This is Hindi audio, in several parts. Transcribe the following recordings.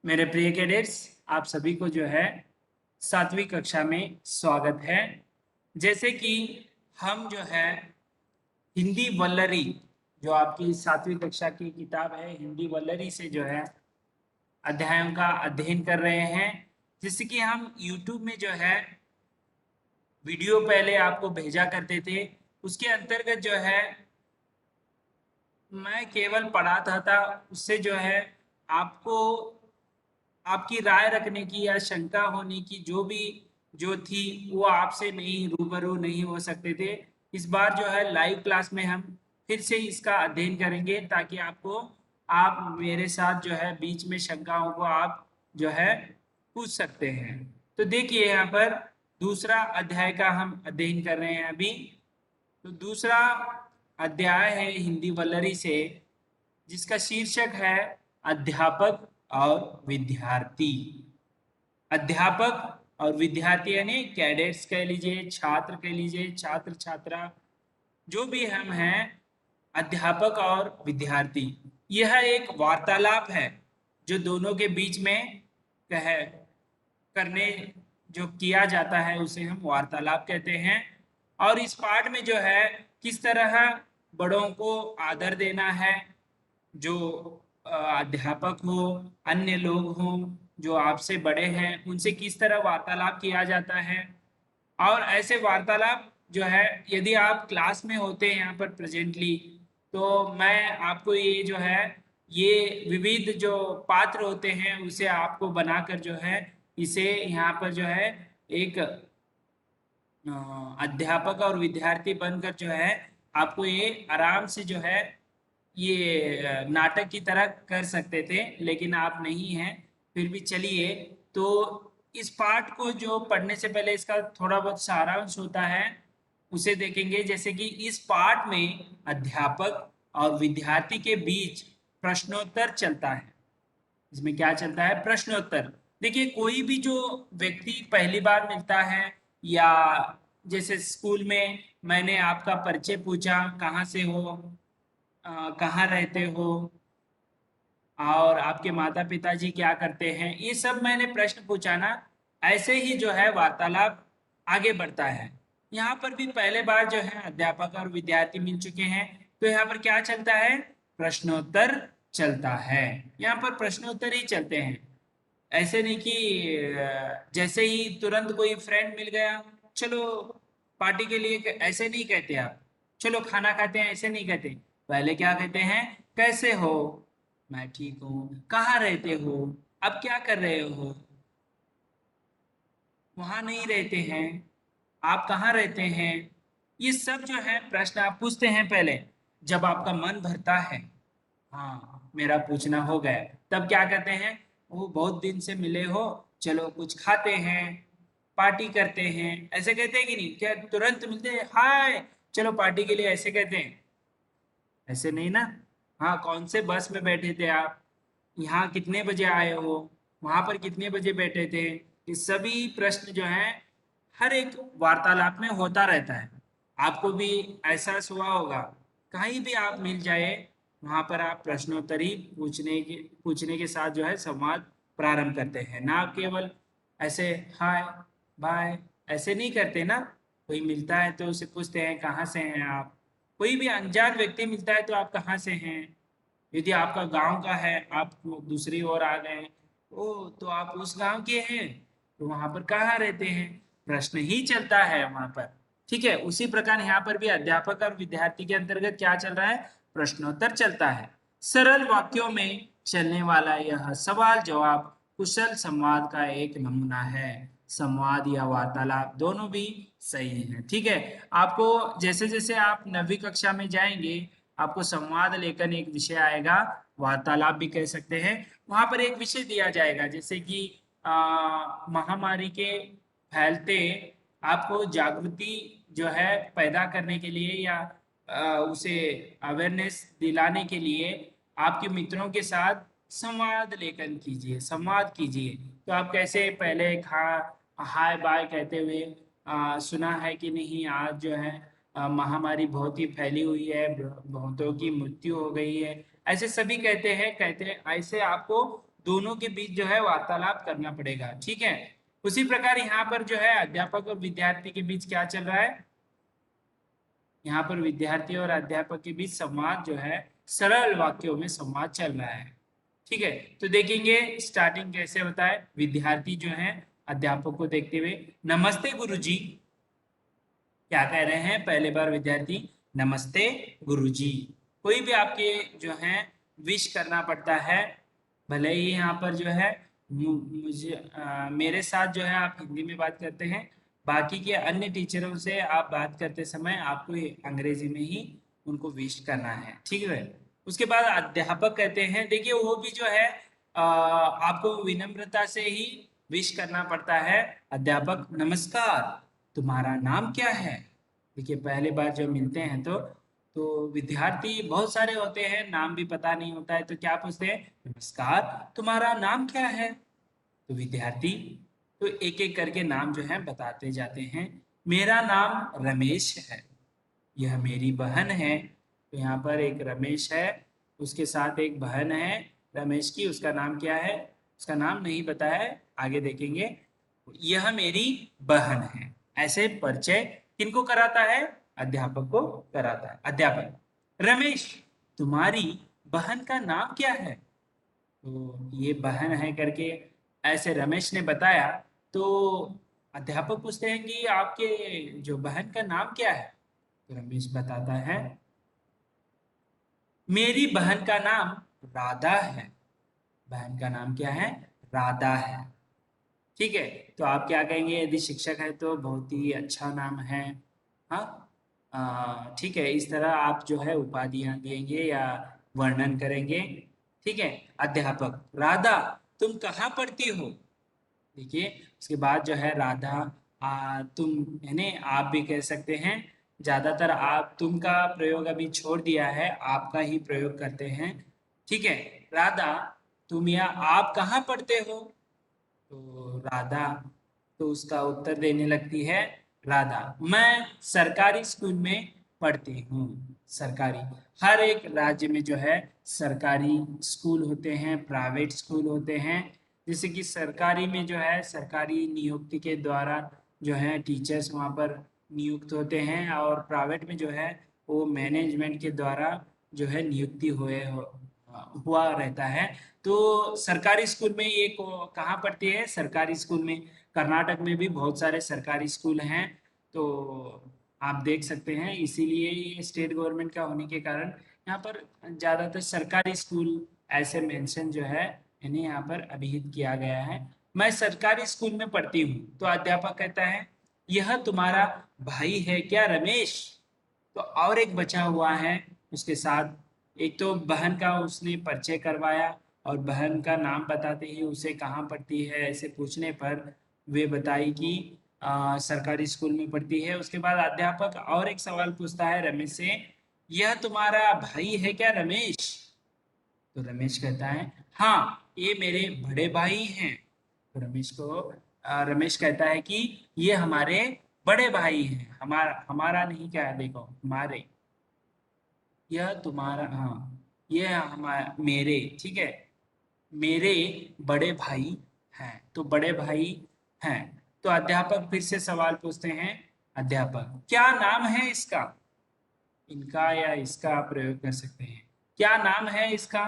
मेरे प्रिय कैडेट्स, आप सभी को जो है 7वीं कक्षा में स्वागत है। जैसे कि हम जो है हिंदी वल्लरी, जो आपकी 7वीं कक्षा की किताब है हिंदी वल्लरी से जो है अध्यायों का अध्ययन कर रहे हैं। जैसे कि हम YouTube में जो है वीडियो पहले आपको भेजा करते थे, उसके अंतर्गत जो है मैं केवल पढ़ाता था। उससे जो है आपको आपकी राय रखने की या शंका होने की जो थी वो आपसे नहीं रूबरू नहीं हो सकते थे। इस बार जो है लाइव क्लास में हम फिर से इसका अध्ययन करेंगे ताकि आप मेरे साथ जो है बीच में शंकाओं को आप जो है पूछ सकते हैं। तो देखिए यहाँ पर दूसरा अध्याय का हम अध्ययन कर रहे हैं अभी। तो दूसरा अध्याय है हिंदी वल्लरी से, जिसका शीर्षक है अध्यापक और विद्यार्थी। अध्यापक और विद्यार्थी यानी कैडेट्स कह लीजिए, छात्र कह लीजिए, छात्र छात्रा जो भी हम हैं, अध्यापक और विद्यार्थी। यह एक वार्तालाप है जो दोनों के बीच में कह करने जो किया जाता है उसे हम वार्तालाप कहते हैं। और इस पाठ में जो है किस तरह बड़ों को आदर देना है, जो अध्यापक हो, अन्य लोग हों जो आपसे बड़े हैं, उनसे किस तरह वार्तालाप किया जाता है। और ऐसे वार्तालाप जो है यदि आप क्लास में होते हैं यहाँ पर प्रेजेंटली, तो मैं आपको ये जो है ये विविध जो पात्र होते हैं उसे आपको बनाकर जो है इसे यहाँ पर जो है एक अध्यापक और विद्यार्थी बनकर जो है आपको ये आराम से जो है ये नाटक की तरह कर सकते थे, लेकिन आप नहीं हैं। फिर भी चलिए, तो इस पाठ को जो पढ़ने से पहले इसका थोड़ा बहुत सारांश होता है उसे देखेंगे। जैसे कि इस पाठ में अध्यापक और विद्यार्थी के बीच प्रश्नोत्तर चलता है। इसमें क्या चलता है? प्रश्नोत्तर। देखिए, कोई भी जो व्यक्ति पहली बार मिलता है, या जैसे स्कूल में मैंने आपका परिचय पूछा, कहाँ से हो, कहाँ रहते हो, और आपके माता पिताजी क्या करते हैं, ये सब मैंने प्रश्न पूछा ना। ऐसे ही जो है वार्तालाप आगे बढ़ता है। यहाँ पर भी पहले बार जो है अध्यापक और विद्यार्थी मिल चुके हैं, तो यहाँ पर क्या चलता है? प्रश्नोत्तर चलता है। यहाँ पर प्रश्नोत्तर ही चलते हैं। ऐसे नहीं कि जैसे ही तुरंत कोई फ्रेंड मिल गया, चलो पार्टी के लिए, ऐसे नहीं कहते आप। चलो खाना खाते हैं, ऐसे नहीं कहते। पहले क्या कहते हैं? कैसे हो? मैं ठीक हूँ। कहाँ रहते हो? अब क्या कर रहे हो? वहां नहीं रहते हैं। आप कहाँ रहते हैं? ये सब जो है प्रश्न आप पूछते हैं पहले, जब आपका मन भरता है। हाँ, मेरा पूछना हो गया। तब क्या कहते हैं? वो बहुत दिन से मिले हो, चलो कुछ खाते हैं, पार्टी करते हैं। ऐसे कहते हैं कि नहीं? क्या तुरंत मिलते हैं हाय चलो पार्टी के लिए, ऐसे कहते हैं? ऐसे नहीं ना। हाँ, कौन से बस में बैठे थे आप? यहाँ कितने बजे आए हो? वहां पर कितने बजे बैठे थे? ये सभी प्रश्न जो हैं हर एक वार्तालाप में होता रहता है। आपको भी एहसास हुआ होगा, कहीं भी आप मिल जाए वहां पर आप प्रश्नोत्तरी पूछने के साथ जो है संवाद प्रारंभ करते हैं, ना केवल ऐसे हाय बाय ऐसे नहीं करते ना। कोई मिलता है तो उसे पूछते हैं कहाँ से हैं आप। कोई भी अनजान व्यक्ति मिलता है तो आप कहाँ से हैं। यदि आपका गांव का है, आप दूसरी ओर आ गए, ओ तो आप उस गांव के हैं, तो वहां पर कहाँ रहते हैं? प्रश्न ही चलता है वहां पर। ठीक है, उसी प्रकार यहाँ पर भी अध्यापक और विद्यार्थी के अंतर्गत क्या चल रहा है? प्रश्नोत्तर चलता है। सरल वाक्यों में चलने वाला यह सवाल जवाब कुशल संवाद का एक नमूना है। संवाद या वार्तालाप दोनों भी सही है। ठीक है, आपको जैसे जैसे आप 9वीं कक्षा में जाएंगे, आपको संवाद लेखन एक विषय आएगा, वार्तालाप भी कह सकते हैं। वहां पर एक विषय दिया जाएगा, जैसे कि महामारी के फैलते आपको जागृति जो है पैदा करने के लिए, या उसे अवेयरनेस दिलाने के लिए आपके मित्रों के साथ संवाद लेखन कीजिए, संवाद कीजिए। तो आप कैसे पहले हाय बाय कहते हुए सुना है कि नहीं आज जो है महामारी बहुत ही फैली हुई है, बहुतों की मृत्यु हो गई है, ऐसे सभी कहते हैं। ऐसे आपको दोनों के बीच जो है वार्तालाप करना पड़ेगा, ठीक है। उसी प्रकार यहाँ पर जो है अध्यापक और विद्यार्थी के बीच क्या चल रहा है, यहाँ पर विद्यार्थी और अध्यापक के बीच संवाद जो है सरल वाक्यों में संवाद चल रहा है, ठीक है। तो देखेंगे स्टार्टिंग कैसे होता है। विद्यार्थी जो है अध्यापक को देखते हुए, नमस्ते गुरुजी। क्या कह रहे हैं पहले बार विद्यार्थी, नमस्ते गुरुजी। कोई भी आपके जो है विश करना पड़ता है, भले ही यहाँ पर जो है मुझे मेरे साथ जो है आप हिंदी में बात करते हैं, बाकी के अन्य टीचरों से आप बात करते समय आपको ये अंग्रेजी में ही उनको विश करना है, ठीक है। उसके बाद अध्यापक कहते हैं, देखिए वो भी जो है आपको विनम्रता से ही विश करना पड़ता है। अध्यापक, नमस्कार, तुम्हारा नाम क्या है। देखिए पहले बार जब मिलते हैं तो विद्यार्थी बहुत सारे होते हैं, नाम भी पता नहीं होता है, तो क्या पूछते हैं, नमस्कार, तुम्हारा नाम क्या है। तो विद्यार्थी तो एक एक करके नाम जो है बताते जाते हैं। मेरा नाम रमेश है, यह मेरी बहन है। तो यहाँ पर एक रमेश है, उसके साथ एक बहन है रमेश की, उसका नाम क्या है, उसका नाम नहीं बताया है, आगे देखेंगे। यह मेरी बहन है, ऐसे परिचय किनको कराता है, अध्यापक को कराता है। अध्यापक, रमेश, तुम्हारी बहन का नाम क्या है। तो ये बहन है करके ऐसे रमेश ने बताया। तो अध्यापक पूछते हैं कि आपके जो बहन का नाम क्या है। तो रमेश बताता है, मेरी बहन का नाम राधा है। बहन का नाम क्या है, राधा है, ठीक है। तो आप क्या कहेंगे, यदि शिक्षक है तो बहुत ही अच्छा नाम है। हाँ, ठीक है, इस तरह आप जो है उपाधियां देंगे या वर्णन करेंगे, ठीक है। अध्यापक, राधा, तुम कहाँ पढ़ती हो। देखिए उसके बाद जो है राधा, तुम यानी आप भी कह सकते हैं। ज्यादातर आप तुम का प्रयोग अभी छोड़ दिया है, आपका ही प्रयोग करते हैं, ठीक है। राधा, तुम या आप कहाँ पढ़ते हो। तो राधा तो उसका उत्तर देने लगती है, राधा, मैं सरकारी स्कूल में पढ़ती हूँ। सरकारी, हर एक राज्य में जो है सरकारी स्कूल होते हैं, प्राइवेट स्कूल होते हैं। जैसे कि सरकारी में जो है सरकारी नियुक्ति के द्वारा जो है टीचर्स वहाँ पर नियुक्त होते हैं, और प्राइवेट में जो है वो मैनेजमेंट के द्वारा जो है नियुक्ति हुआ रहता है। तो सरकारी स्कूल में ये कहाँ पढ़ती है, सरकारी स्कूल में। कर्नाटक में भी बहुत सारे सरकारी स्कूल हैं, तो आप देख सकते हैं, इसीलिए ये स्टेट गवर्नमेंट का होने के कारण यहाँ पर ज़्यादातर सरकारी स्कूल ऐसे मेंशन जो है इन्हें यहाँ पर अभिहित किया गया है। मैं सरकारी स्कूल में पढ़ती हूँ। तो अध्यापक कहता है, यह तुम्हारा भाई है क्या रमेश। तो और एक बचा हुआ है उसके साथ, एक तो बहन का उसने परिचय करवाया, और बहन का नाम बताते ही उसे कहाँ पढ़ती है ऐसे पूछने पर वे बताई कि सरकारी स्कूल में पढ़ती है। उसके बाद अध्यापक और एक सवाल पूछता है रमेश से, यह तुम्हारा भाई है क्या रमेश। तो रमेश कहता है, हाँ, ये मेरे बड़े भाई हैं। तो रमेश कहता है कि ये हमारे बड़े भाई हैं, हमारा हमारा नहीं, क्या है देखो, हमारे, यह तुम्हारा, हाँ, ये हमारा मेरे, ठीक है, मेरे बड़े भाई हैं। तो बड़े भाई हैं। तो अध्यापक फिर से सवाल पूछते हैं, अध्यापक, क्या नाम है इसका। इनका या इसका आप प्रयोग कर सकते हैं, क्या नाम है इसका।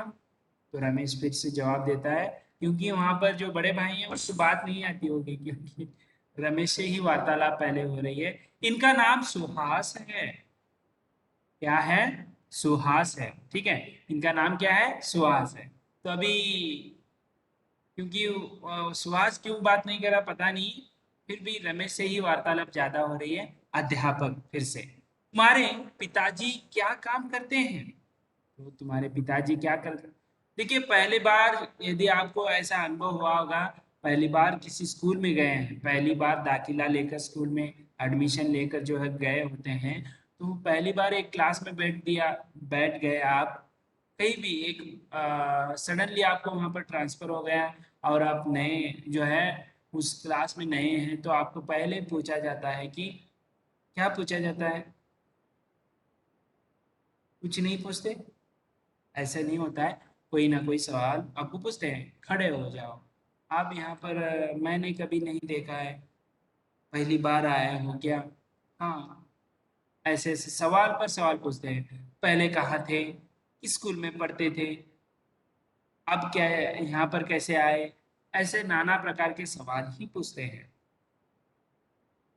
तो रमेश फिर से जवाब देता है, क्योंकि वहां पर जो बड़े भाई हैं उसको बात नहीं आती होगी, क्योंकि रमेश से ही वार्तालाप पहले हो रही है। इनका नाम सुहास है। क्या है, सुहास है, ठीक है। इनका नाम क्या है, सुहास है। तो अभी क्योंकि सुहास क्यों बात नहीं कर रहा पता नहीं, फिर भी रमेश से ही वार्तालाप ज्यादा हो रही है। अध्यापक फिर से, तुम्हारे पिताजी क्या काम करते हैं। तो तुम्हारे पिताजी क्या करते, देखिए पहली बार यदि आपको ऐसा अनुभव हुआ होगा, पहली बार किसी स्कूल में गए हैं, पहली बार दाखिला लेकर स्कूल में एडमिशन लेकर जो है गए होते हैं, तो पहली बार एक क्लास में बैठ गए आप, कहीं भी एक सडनली आपको वहां पर ट्रांसफर हो गया, और आप नए जो है उस क्लास में नए हैं, तो आपको पहले पूछा जाता है कि, क्या पूछा जाता है, कुछ नहीं पूछते, ऐसा नहीं होता है। कोई ना कोई सवाल आपको पूछते हैं। खड़े हो जाओ। आप यहाँ पर मैंने कभी नहीं देखा है, पहली बार आया हूँ क्या? हाँ, ऐसे ऐसे सवाल पर सवाल पूछते हैं। पहले कहाँ थे, किस स्कूल में पढ़ते थे, अब क्या है, यहाँ पर कैसे आए, ऐसे नाना प्रकार के सवाल ही पूछते हैं।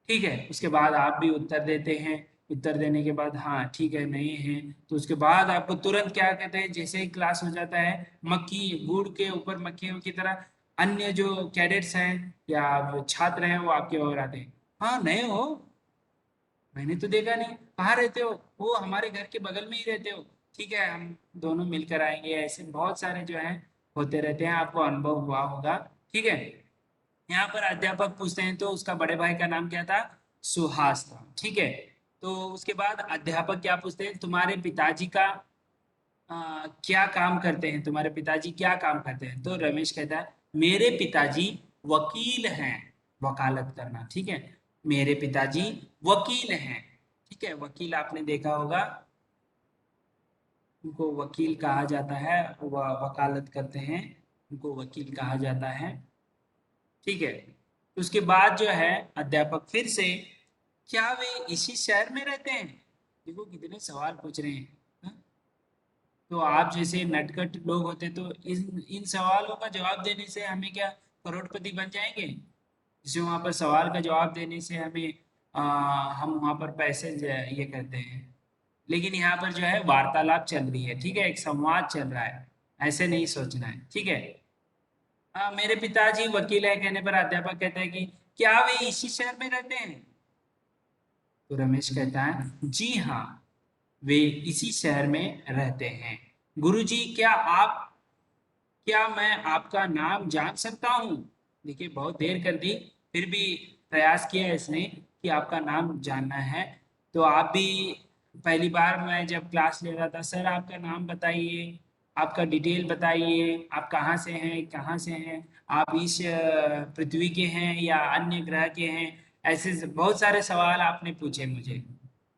ठीक है, उसके बाद आप भी उत्तर देते हैं। उत्तर देने के बाद हाँ ठीक है नहीं है, तो उसके बाद आपको तुरंत क्या कहते हैं, जैसे ही क्लास हो जाता है, मक्खी गुड़ के ऊपर मक्खियों की तरह अन्य जो कैडेट्स हैं या जो छात्र हैं वो आपकी ओर आते हैं। हाँ नए हो, मैंने तो देखा नहीं, कहाँ रहते हो? वो हमारे घर के बगल में ही रहते हो। ठीक है, हम दोनों मिलकर आएंगे। ऐसे बहुत सारे जो हैं होते रहते हैं, आपको अनुभव हुआ होगा। ठीक है, यहाँ पर अध्यापक पूछते हैं, तो उसका बड़े भाई का नाम क्या था? सुहास था। ठीक है, तो उसके बाद अध्यापक क्या पूछते हैं, तुम्हारे पिताजी का क्या काम करते हैं, तुम्हारे पिताजी क्या काम करते हैं? तो रमेश कहता है मेरे पिताजी वकील हैं। वकालत करना, ठीक है, मेरे पिताजी वकील हैं। ठीक है, वकील आपने देखा होगा, उनको वकील कहा जाता है, वह वकालत करते हैं, उनको वकील कहा जाता है। ठीक है, उसके बाद जो है अध्यापक फिर से, क्या वे इसी शहर में रहते हैं? देखो कितने सवाल पूछ रहे हैं। हाँ? तो आप जैसे नटखट लोग होते तो इन इन सवालों का जवाब देने से हमें क्या करोड़पति बन जाएंगे? जैसे वहां पर सवाल का जवाब देने से हमें हम वहां पर पैसे ये करते हैं। लेकिन यहाँ पर जो है वार्तालाप चल रही है, ठीक है, एक संवाद चल रहा है, ऐसे नहीं सोचना है। ठीक है, मेरे पिताजी वकील है कहने पर अध्यापक कहता है कि क्या वे इसी शहर में रहते हैं? तो रमेश कहता है जी हाँ, वे इसी शहर में रहते हैं। गुरुजी, क्या मैं आपका नाम जान सकता हूँ? देखिए बहुत देर कर दी, फिर भी प्रयास किया इसने कि आपका नाम जानना है। तो आप भी, पहली बार मैं जब क्लास ले रहा था, सर आपका नाम बताइए, आपका डिटेल बताइए, आप कहाँ से हैं, कहाँ से हैं, आप इस पृथ्वी के हैं या अन्य ग्रह के हैं, ऐसे बहुत सारे सवाल आपने पूछे मुझे।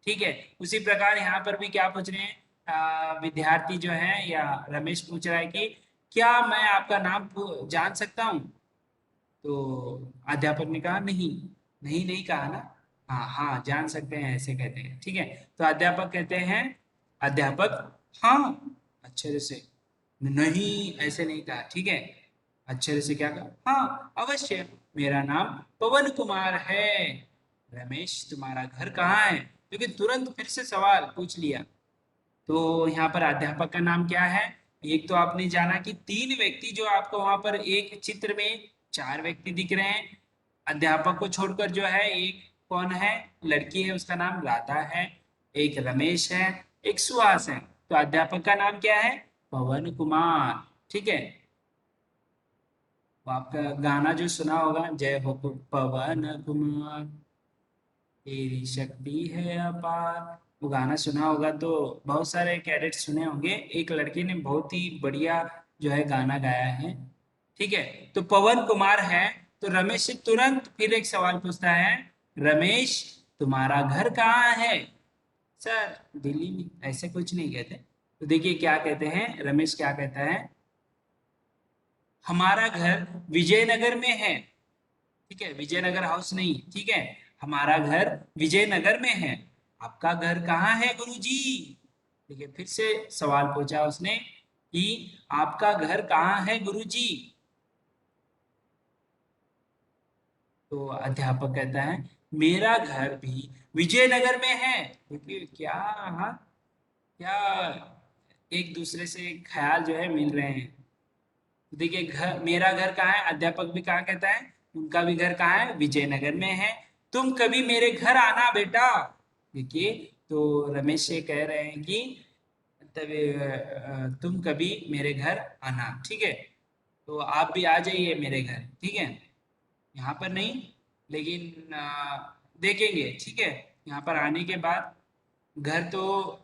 ठीक है, उसी प्रकार यहाँ पर भी क्या पूछ रहे हैं, विद्यार्थी जो है या रमेश पूछ रहा है कि क्या मैं आपका नाम जान सकता हूँ? तो अध्यापक ने कहा नहीं, नहीं नहीं कहा ना, हाँ हाँ जान सकते हैं ऐसे कहते हैं। ठीक है, तो अध्यापक कहते हैं, अध्यापक हाँ अच्छे से, नहीं ऐसे नहीं कहा। ठीक है, अच्छे से क्या कहा, हाँ अवश्य, मेरा नाम पवन कुमार है। रमेश तुम्हारा घर कहाँ है? क्योंकि तुरंत फिर से सवाल पूछ लिया। तो यहाँ पर अध्यापक का नाम क्या है? एक तो आपने जाना कि तीन व्यक्ति, जो आपको वहां पर एक चित्र में चार व्यक्ति दिख रहे हैं, अध्यापक को छोड़कर जो है एक कौन है, लड़की है, उसका नाम राधा है, एक रमेश है, एक सुहास है। तो अध्यापक का नाम क्या है? पवन कुमार। ठीक है, तो आपका गाना जो सुना होगा, जय हो पवन कुमार, तेरी शक्ति है अपार, वो गाना सुना होगा। तो बहुत सारे कैडेट सुने होंगे, एक लड़के ने बहुत ही बढ़िया जो है गाना गाया है। ठीक है, तो पवन कुमार है। तो रमेश से तुरंत फिर एक सवाल पूछता है, रमेश तुम्हारा घर कहाँ है? सर दिल्ली में, ऐसे कुछ नहीं कहते। तो देखिए क्या कहते हैं, रमेश क्या कहता है, हमारा घर विजयनगर में है। ठीक है, विजयनगर हाउस नहीं, ठीक है, हमारा घर विजयनगर में है। आपका घर कहाँ है गुरुजी? देखिए फिर से सवाल पूछा उसने कि आपका घर कहाँ है गुरुजी? तो अध्यापक कहता है मेरा घर भी विजयनगर में है। देखिए क्या, हाँ, क्या एक दूसरे से ख्याल जो है मिल रहे हैं। तो देखिए घर, मेरा घर कहाँ है, अध्यापक भी कहाँ कहता है, उनका भी घर कहाँ है, विजयनगर में है। तुम कभी मेरे घर आना बेटा। देखिए, तो रमेश से कह रहे हैं कि तब तुम कभी मेरे घर आना। ठीक है, तो आप भी आ जाइए मेरे घर। ठीक है, यहाँ पर नहीं, लेकिन देखेंगे। ठीक है, यहाँ पर आने के बाद घर तो,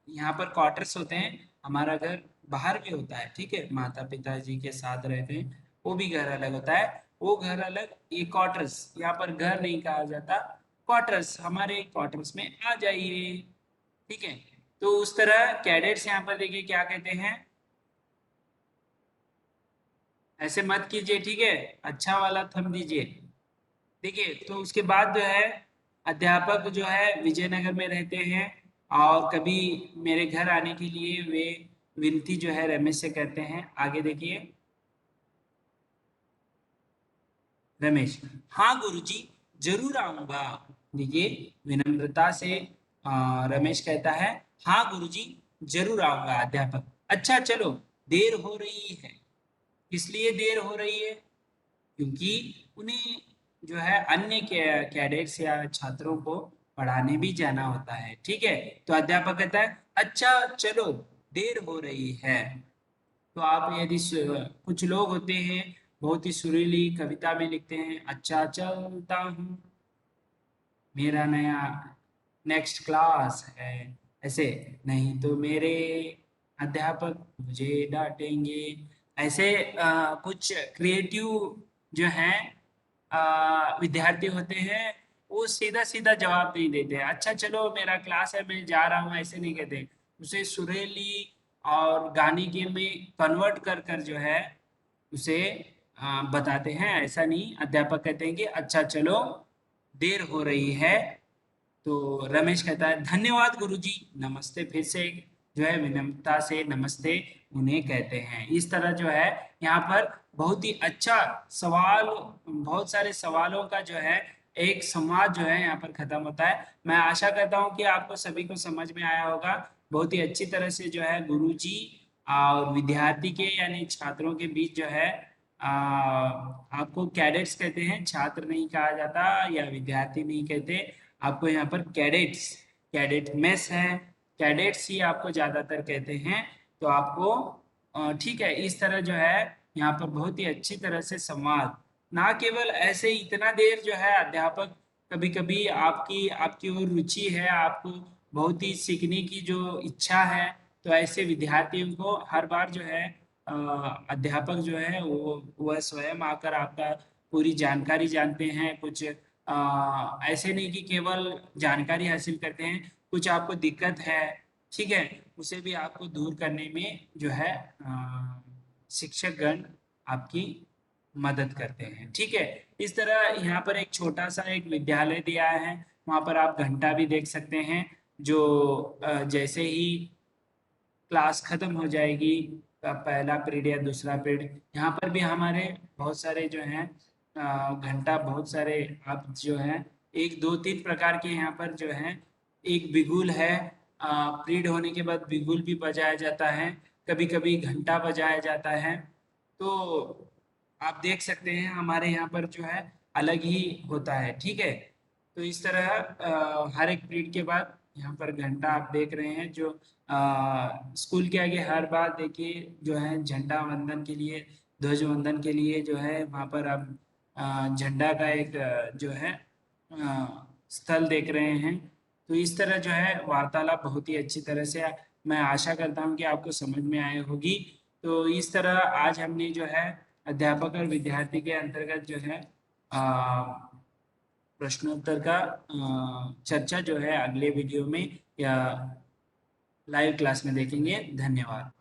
यहाँ पर क्वार्टर्स होते हैं, हमारा घर बाहर भी होता है। ठीक है, माता पिताजी के साथ रहते हैं, वो भी घर अलग होता है, वो घर अलग, ये क्वार्टर्स, यहाँ पर घर नहीं कहा जाता, क्वार्टर्स, हमारे क्वार्टर्स में आ जाइए। ठीक है, तो उस तरह कैडेट्स यहाँ पर देखिए क्या कहते हैं, ऐसे मत कीजिए, ठीक है। अच्छा वाला थंब दीजिए। देखिए, तो उसके बाद जो है अध्यापक जो है विजयनगर में रहते हैं, और कभी मेरे घर आने के लिए वे विनती जो है रमेश से करते हैं। आगे देखिए, रमेश, हाँ गुरुजी, जरूर आऊंगा। देखिए, विनम्रता से रमेश कहता है, हाँ गुरुजी, जरूर आऊंगा। अध्यापक, अच्छा चलो, देर हो रही है। किस लिए देर हो रही है? क्योंकि उन्हें जो है अन्य कैडेट्स या छात्रों को पढ़ाने भी जाना होता है, ठीक है। तो अध्यापक कहता है, अच्छा चलो, देर हो रही है। तो आप यदि कुछ लोग होते हैं बहुत ही सुरीली कविता में लिखते हैं, अच्छा चलता हूँ, मेरा नया नेक्स्ट क्लास है, ऐसे, नहीं तो मेरे अध्यापक मुझे डांटेंगे, ऐसे कुछ क्रिएटिव जो हैं विद्यार्थी होते हैं, वो सीधा सीधा जवाब नहीं देते हैं, अच्छा चलो मेरा क्लास है मैं जा रहा हूँ, ऐसे नहीं कहते। उसे सुरीली और गाने के में कन्वर्ट कर कर जो है उसे बताते हैं, ऐसा नहीं। अध्यापक कहते हैं कि अच्छा चलो, देर हो रही है। तो रमेश कहता है, धन्यवाद गुरुजी, नमस्ते। फिर से जो है विनम्रता से नमस्ते उन्हें कहते हैं। इस तरह जो है यहाँ पर बहुत ही अच्छा सवाल, बहुत सारे सवालों का जो है एक संवाद जो है यहाँ पर खत्म होता है। मैं आशा करता हूँ कि आपको सभी को समझ में आया होगा। बहुत ही अच्छी तरह से जो है गुरुजी और विद्यार्थी के यानी छात्रों के बीच जो है आपको कैडेट्स कहते हैं, छात्र नहीं कहा जाता या विद्यार्थी नहीं कहते। आपको यहाँ पर कैडेट्स, कैडेट मेस है, कैडेट्स ही आपको ज्यादातर कहते हैं। तो आपको ठीक है, इस तरह जो है यहाँ पर बहुत ही अच्छी तरह से संवाद, ना केवल ऐसे ही इतना देर जो है अध्यापक, कभी कभी आपकी आपकी ओर रुचि है, आपको बहुत ही सीखने की जो इच्छा है, तो ऐसे विद्यार्थियों को हर बार जो है अ, अध्यापक जो है वो वह स्वयं आकर आपका पूरी जानकारी जानते हैं। कुछ ऐसे नहीं कि केवल जानकारी हासिल करते हैं, कुछ आपको दिक्कत है, ठीक है, उसे भी आपको दूर करने में जो है शिक्षक गण आपकी मदद करते हैं, ठीक है। इस तरह यहाँ पर एक छोटा सा एक विद्यालय दिया है, वहाँ पर आप घंटा भी देख सकते हैं, जो जैसे ही क्लास खत्म हो जाएगी, पहला पीरियड या दूसरा पीरियड, यहाँ पर भी हमारे बहुत सारे जो हैं घंटा, बहुत सारे आप जो हैं एक दो तीन प्रकार के यहाँ पर जो हैं, एक बिगुल है, पीरियड होने के बाद बिगुल भी बजाया जाता है, कभी कभी घंटा बजाया जाता है। तो आप देख सकते हैं हमारे यहाँ पर जो है अलग ही होता है, ठीक है। तो इस तरह हर एक पीरियड के बाद यहाँ पर घंटा आप देख रहे हैं, जो स्कूल के आगे हर बार देखिए जो है झंडा वंदन के लिए, ध्वज वंदन के लिए जो है वहाँ पर आप झंडा का एक जो है स्थल देख रहे हैं। तो इस तरह जो है वार्तालाप बहुत ही अच्छी तरह से, मैं आशा करता हूँ कि आपको समझ में आई होगी। तो इस तरह आज हमने जो है अध्यापक और विद्यार्थी के अंतर्गत जो है प्रश्नोत्तर का चर्चा जो है अगले वीडियो में या लाइव क्लास में देखेंगे। धन्यवाद।